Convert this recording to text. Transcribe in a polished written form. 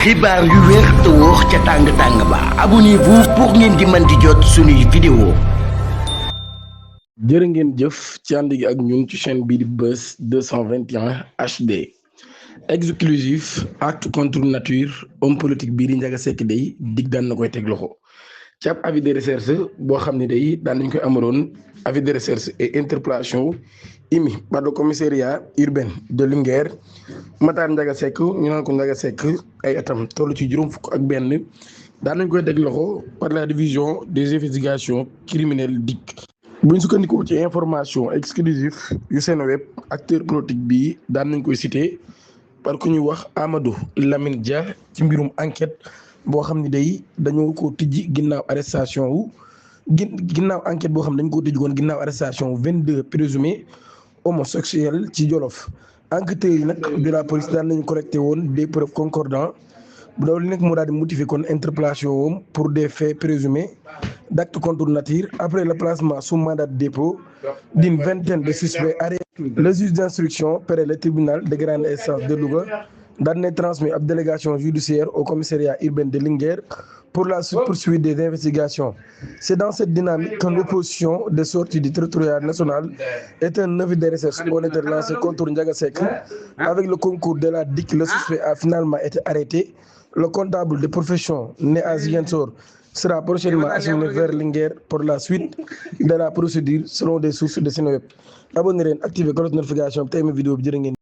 xibaar yu wér te wóor ca tàng ba abonnez-vous pour ngeen di mën di jot suñuy vidéo. jërë ngeen jëf ci ànd gi ak ñun ci chaîne bii di Buzz 221 HD exclusif acte contre nature homme politique bii di Ndiaga Seck day dig daan na koy teg loxo ci ab avis de recherche boo xam ne day daan nañ koy amaloon avis de recherche et interpellation émis par le commissariat urbain de Linguère Matar Ndiaga Seck ñu naan ko Ndiaga Seck ay atam toll ci juróom fukk ak benn daan nañ koy teg loxo par la division des investigations criminelles DIC. bu ñu sukkandikoo ci information exclusive yu Seneweb acteur politique bi daan nañ koy cité par ku ñuy wax Amadou Lamine Dia ci mbirum enquête boo xam ne day dañoo ko tijji ginnaaw arrestation wu ginnaaw enquête boo xam ne dañ ko tijji woon ginnaaw arrestation 22 présumés homosexuels ci Jolof. enquêteurs yi nag de la police daan nañu collecté woon des preuves concordantes bu daw li nag moo daal di motiver kon interpellation woom pour des faits présumés d'acte contre nature après le placement sous mandat de dépôt d'une vingtaine de suspects arrêtés. Le juge d'instruction près le tribunal de grande instance de Louga daan na transmis ab délégation judiciaire au commissariat urbain de Linguère pour la poursuite des investigations. C'est dans cette dynamique que l'opposition de sortie du territoire national est un avis de recherche on était lancé contre Ndiaga Seck. Avec le concours de la DIC, le suspect a finalement été arrêté. Le comptable de profession né à Ziguinchor sera prochainement acheminé vers Linguère pour la suite de la procédure selon des sources de Seneweb. Abonné leen activé cloche de notification bi te aimé vidéo bi jërë ngeen